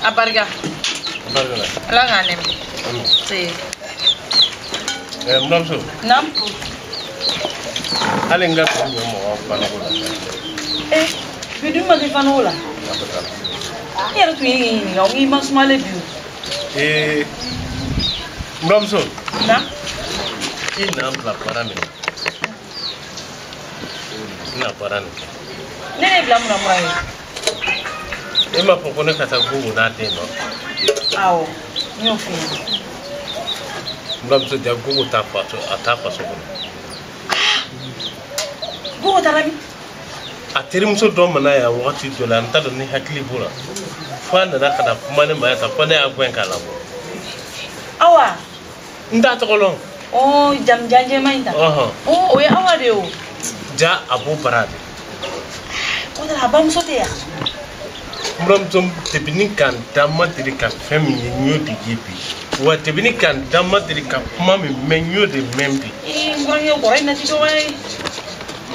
Aparga. La ganem. Sí. Mlamso. Nam. Alenga ko mo panagola. Bidu ma di fanola. Yara tu yi ni ngi mas male biu. Mlamso. Na. Ina bla parami. Ina parani. Nene bla mura mura yi. Ema pokone kata gugu na teno. Awo. Nyofi. Mlamso dia gugu atapa so. Gugu tarabi. Atirimso do mana ya wakati dola ntado ni hakili bura. Fana na kada kumane ma ta fana ya gwen kala bo. Awa. Nda to kolon. Oh, jam janje mainta. Oh, oya awa de o. Ja abu barade. Oda abam so ya. Mlamso tebini kan damma diri ka femi nyo di gibi. Wa tebini kan damma diri ka kuma me menyo de membi. Ngoro yo gore na ti do wai.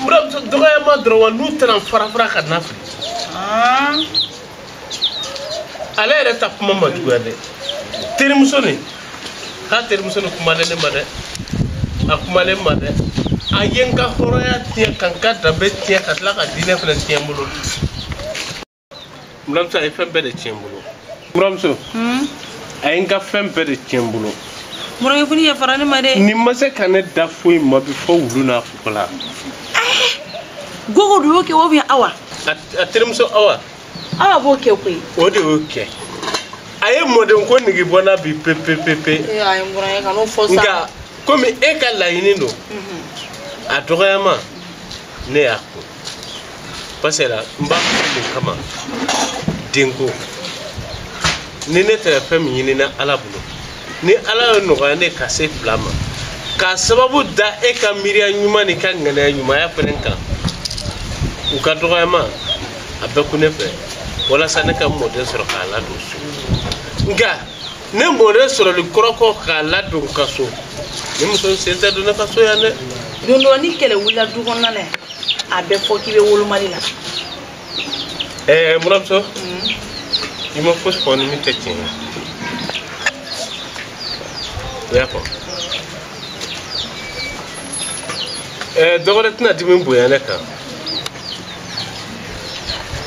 Mlamso doga ma drowa nutran farafara ka nafri. Ale era ta kuma ma duade. Terimso ne. Ha terimso ne kuma ne ma de. Akuma le ma de. Ayenga horoya tie kanka dabe tie katla ka dine flen tie mbulu. Mlamso ay fembe de tie mbulu. Mlamso. Ayenga fembe de tie mbulu. Mura yo funi ya farane ma de. Ni mase kane da foi ma bi fo wulu na fukula. Gogo do ke wo bi awa. Aterimso awa. Awa bo ke kwe. O de oke. Aye modern ko nigi bona bi pepepepe. Ay mura ya kanu fosa. Nga komi eka la yinindo. Adoyama ne yako. Pasera mba kama dingo. Ni ne te fami yini na alabulo. Ni ala no ga ne kase flama. Ka sababu da eka miria nyuma ni kan ngana nyuma ya fenenka. Ukadoyama abekune fe. Wala sanaka modern soro kala dosu. Nga ne modern soro li koroko kala dun kaso. Ni muso senta dun kaso ya ne. Dondo ni kele wula du konna ne. Abe fo ki be wolu mali la. Mlamso. Ima fos ko ni mitete. Yako. Dogore tna dimin boya ne ka.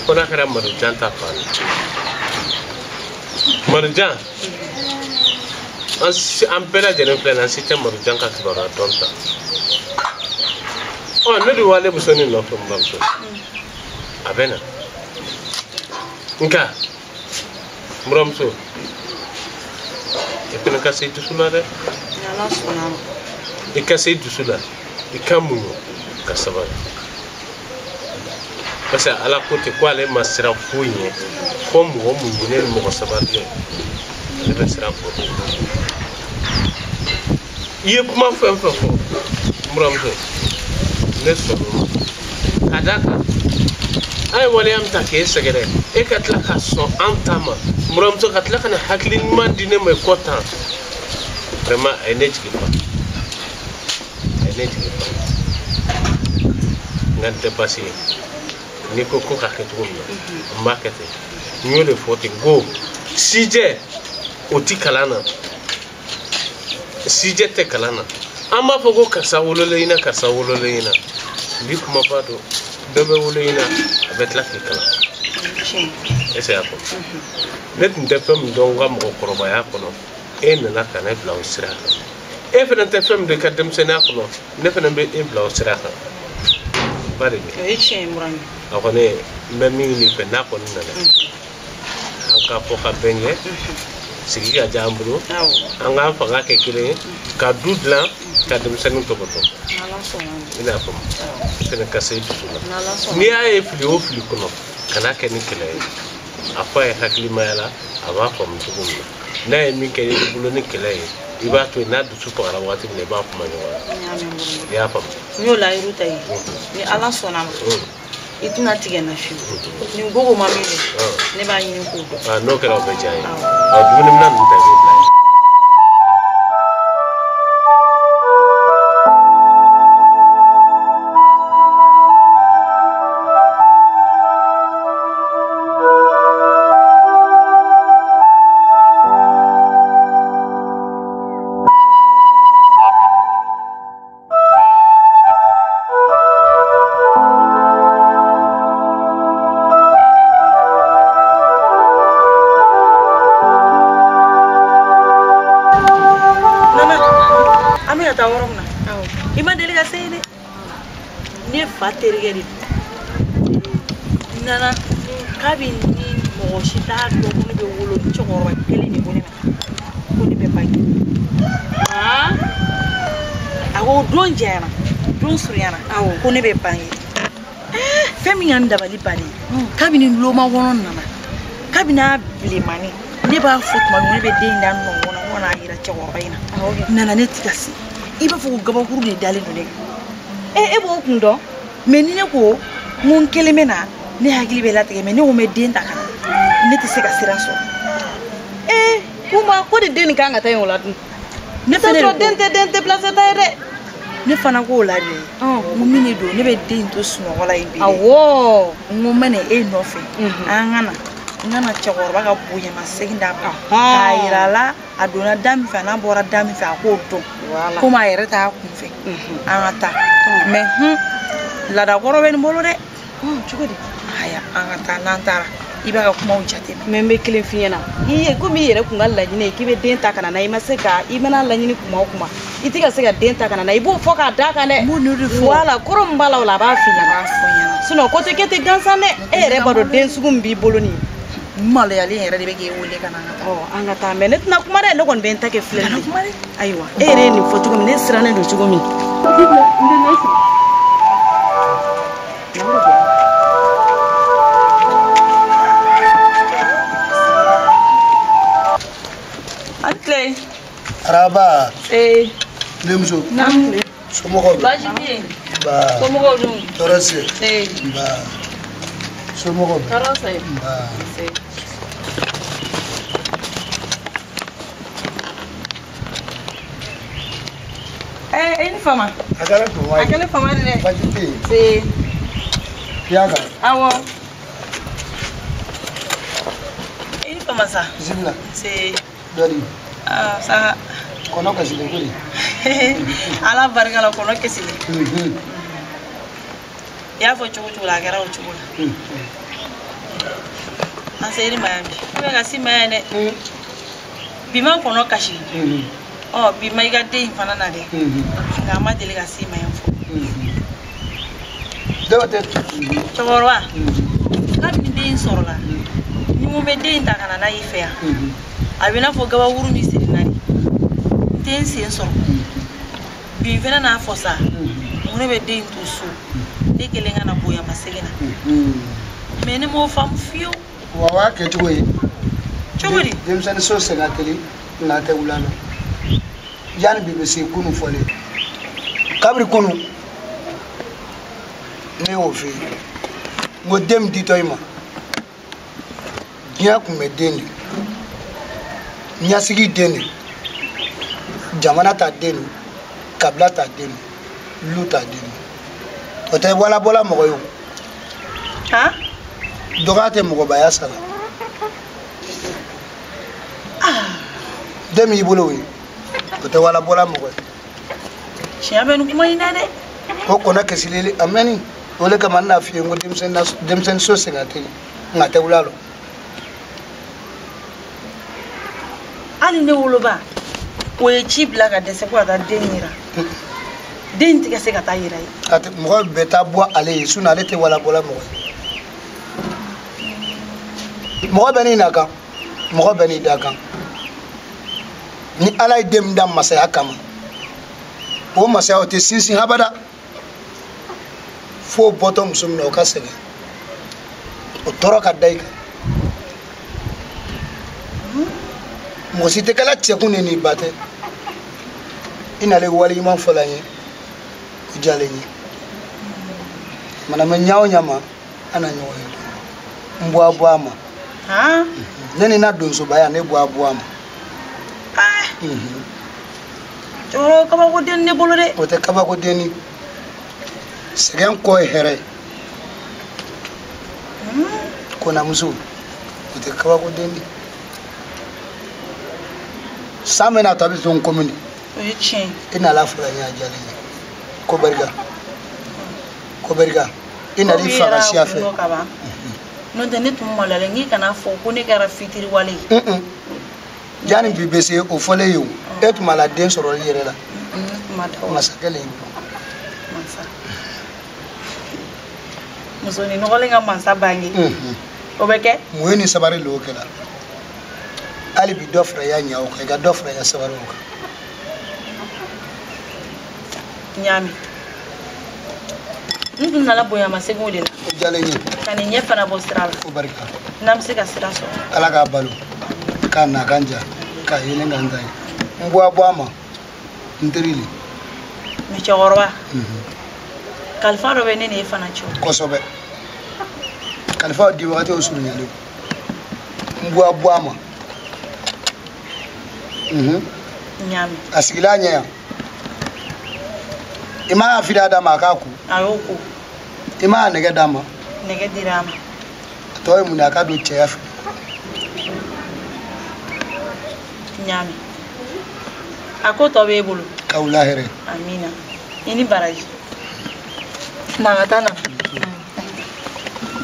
Kona kara Marjan ta fa. Marjan. An pela jere plena sita Marjan ka tibara tonta. Oh, ne do wale busoni no from Mlamso. Abena. Nka. Mlamso. Epena ka sey tusula de. Yala sona. Eka sey tusula. Ikamu kasaba. Parce ala côté quoi les masira fouille comme on munir mo sabadia. Le masira fouille. Ye kuma fem fo. Mlamso. Neso. Kadaka. Ay wala am take segere. E katla ka so antama. Mlamso katla kana haklin man dine me kota. Vraiment énergie pas. Énergie pas. Ngante passer. Ni ko ko ka ketu no market ni le fote go sije oti kalana sije te kalana amma fogo kasa wolole ina bi kuma pado dobe wolole ina avec la kala ese apo net ndefem don ngam ko koroba ya kono en na kana bla usra e fena te fem de kadem sena kono ne fena be e bla usra bari e che murani akone mbemi ni pe na ko nana anka poka benge sigi ka jambulu anga faga ke kile ka dudla ka dem senu to boto ina fam sene ka sey dudla ni ay fili o fili kono kana ke ni kile apa hakli mayala aba fam tugum na e min ke bulo ni kile iba to na du su para wati ne ba fam ya fam yo la iruta yi ni ala sona ituna tige na fi ni gogo mami ne ba yin ko no kala be jay du nim nan ta be faterigeri nana kabi ni mo shita do ko be wolo chogoro kele ni bonema ko ni be pagi awo don jana don suriana awo ko ni be pagi femi anda bali bali kabi ni loma wonon nana kabi na bilemani ne ba futma ni be de ndan no wona ira chogoro ina nana ne tikasi iba fu gaba huru ni dale no ne e bo kundo menine ko mun kelemena ne hakili be latige me ne o me den takana ne ti se ka sira so kuma ko de den kan ga tayo la ne fene do den te place taire ne fana ko la de mun mini do ne be den to suno wala ibi awo mun mene e no fe ngana chagorba ga buye maseginda ba kairala adona dami fa na bora dami fa ko to kuma yere ta ku fe anata me la da goro ben bolo de chugodi haya anata nantara ibaga kuma ujate membe kile fiena iye gumi yere ku ngalla nyine kibe den ta kana na imaseka imana la nyine kuma itiga sega den ta kana na ibu foka daka ne wala korom bala wala ba finya suno ko te kete gansane ere bado den sugum bi bolo ni malayali yere de bege wole kana angata menet na kuma re logon ben take flende aywa ere ni fotugo ne sirane do chugo mi Antle Araba Lemso Namle Somogo Bajibi Ba Somogo dum Torose Ba Somogo Torose Ba ini fama akale fama de Bajibi si Piaga awo ini fama sa Zimla si Dori sa kono kasile kuli ala barka la kono kesile ya fo chugu la gara o chugu aseri mayami ko ga si mayane bima kono kashi bima iga de fana na de ga ma dele ga si mayan fo dawate chogorwa ka bi de sorla ni mo be de takana na ifea abina fo gaba wuru ni sirinani tensi en soro bi fena na fosa ngone be de to so de kelenga na boya masegena meni mo fam fiu wawa ke tuwe chogori dem san so sega tele na te ulana yan bi be se kunu fole kabri kunu ne o fe ngo dem di toyma nya ku me deni nya sigi deni jamana ta deni kabla ta deni luta deni o te wala bola mo yo ha dogate mo ba ya sala demi bolo wi o te wala bola mo shiabe nu kuma ina de ko kona kesilele ameni ole ka manna fi ngo demsen so sengate ngate ulalo ali ne woloba o e chibla ka dese ko ta denira den tika se ka ta yira ate mo beta bo ale suna ale te wala bola mo beni naka mo beni dakan ni ala ye den da masaya kama o masaya o tɛ sinsin habada fo bɔtɔ muso min na o ka sɛgɛn o tɔɔrɔ ka da i kan mɔgɔ si tɛ kɛla cɛkun de n'i ba tɛ i nalen wale ɲuman fɔla n ye o diyalen n ye mana mɛ ɲa o ɲa ma an na ɲɔgɔn ye n bɔ a bɔ a ma ne ni na donsoba yan ne bɔ a bɔ a ma cɛkɔrɔba kabako den ne bolo dɛ o tɛ kabako denni sɛgɛn kɔ ye hɛrɛ ye konamuso o tɛ kabako denni san bɛna to a bɛ to n komini o ye tiɲɛ i nala fɔra n y'a diyalen ye ko barika i nana i fa ka siya fɛ n'o tɛ ne tun maloyalen n'i kana fɔ ko ne kɛra fitiriwale ye yanni bi bɛ se o fɔlen ye o e tun b'a la den sɔrɔli yɛrɛ la masakɛ le y'i bolo muso ni nɔgɔlen ka mansa bange o bɛ kɛ mun ye ni sabari le o kɛla hali bi dɔ fara ya ɲa o kan i ka dɔ fara ya sabari o kan ɲaami n tun nana bonyama seginw de la o diyalen n ye ka nin ɲɛ fana bɔ sira la ko barika n'an bɛ se ka sira sɔrɔ ala k'a balo k'a na kan ja k'a yelen ka n ta ye n bɔ a bɔ a ma n teri le mɛ cɛkɔrɔba kalifa dɔ bɛ ne ni e fana cɛ kosɛbɛ kalifa di wagati o surunyalen n bɔ a bɔ a ma ɲaami a sigila a ɲɛ yan i ma afiri d'a ma a k'a ku a y'o ko i ma nɛgɛ d'a ma nɛgɛ dira a ma a tɔ ye mun ye a k'a don cɛya fɛ ɲaami a ko tɔ b'e bolo ka wula hɛrɛ amina i ni baraji na ka taa na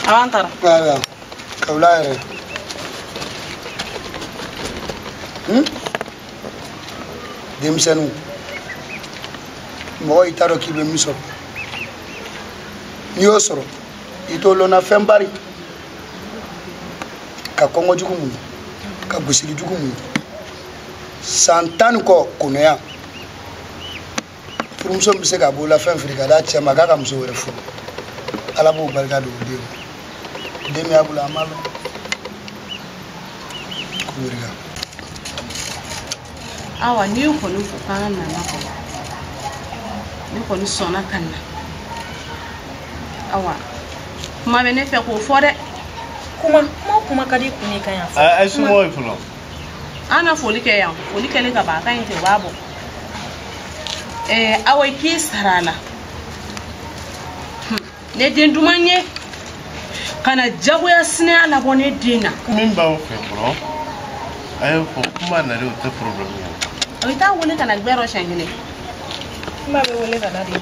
a b'an taara ka wula hɛrɛ denmisɛnninw mɔgɔ i t'a dɔn k'i bɛ min sɔrɔ n'i y'o sɔrɔ i t'o lɔnna fɛn bari ka kɔngɔjugu muɲu ka gosilijugu muɲu san 10 kɔ kɔnɔya furumuso bɛ se ka bolola fɛn feere ka d'a cɛ ma k'a ka muso wɛrɛ furu ala b'o barika don o den ma den min y'a bolo a ma lɔn ko barika awa ni kɔni fɔ k'an ka nana kɔnɔ ne kɔni sɔnna ka na awa kuma bɛ ne fɛ k'o fɔ dɛ kuma ka di kun ye kan yan a sumaworo fɔlɔ an na foli kɛ yan foli kɛlen ka ban a ka ɲi tɛ u b'a bɔ awa i k'i sara a la ne den duman ye ka na jagoya sinaya labɔ ne den na min b'aw fɛ fɔlɔ a ye fɔ kuma nalen o tɛ problème ye o i t'a wele ka na gbɛrɛ siɲɛ kelen kuma bɛ wele ka na de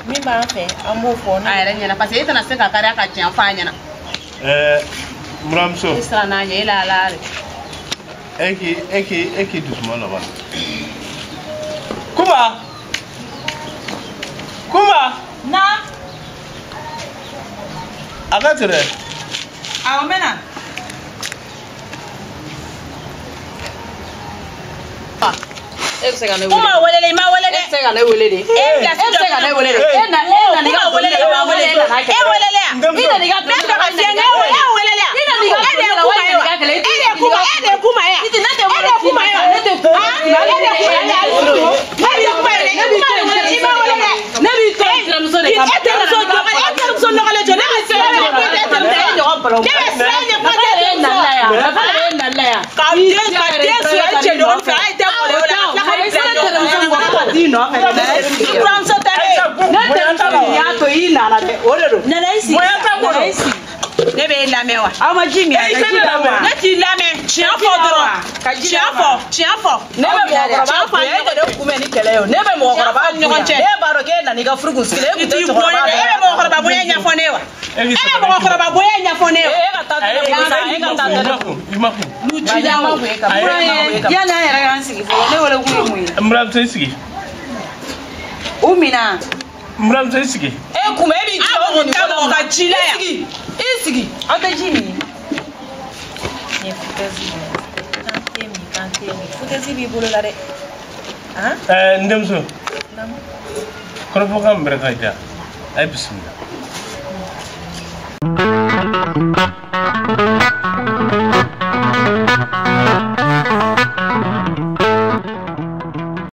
min b'an fɛ an b'o fɔ a yɛrɛ ɲɛna parce que e tɛna se ka kariya ka tiɲɛ f'a ɲɛna buramuso i sira n'a ɲɛ i la ala de e k'i dusuma laban kuma na a ka tɛrɛ awɔ n bɛ na e bɛ se ka ne wele kuma wele i ma wele dɛ e bɛ se ka ne wele de e bɛ se ka ne wele de e na i ka wele de e ma wele e nana kɛ e wele ya i nana i ka ne fɛ ka fiɲɛ ne wele ya i nana i ka kuma ya e de kuma ya ne tɛ kuma ya ne tɛ kuma ya ne tɛ kuma ya ne bɛ kuma ya i ma wele dɛ ne b'i to terimuso de kama e terimuso nɔgɔlen jɔ ne bɛ sira de ko e terimuso e ɲɔgɔn balo ne bɛ sira de ko e terimuso ka den sɔrɔ e cɛ ɲɔgɔn fɛ a ye den wele wele ne bɛ lamɛn wa aw ma ji min ne t'i lamɛn tiɲɛ fɔ dɔrɔn tiɲɛ fɔ ne bɛ mɔgɔkɔrɔba bonya e de kunbɛn ni kɛlɛ ye ne bɛ mɔgɔkɔrɔba ɲɔgɔn cɛ e b'a dɔn k'e nana i ka furu kun sigi e t'i bonya e bɛ mɔgɔkɔrɔba bonya ɲɛfɔ ne wa e bɛ mɔgɔkɔrɔba bonya ɲɛfɔ ne wa e ka taa yanni an yɛrɛ k'an sigi fɔlɔ ne wele kun ye mun ye buramuso i sigi u mina buramuso i sigi e kunbɛ e b'i jɔ o nin fɔlɔ ka ji la yan i sigi aw tɛ ji min Fukesi b'i bolo la dɛ. N denmuso. Kɔrɔfɔkan min bɛrɛ ka diya. A ye bisimila.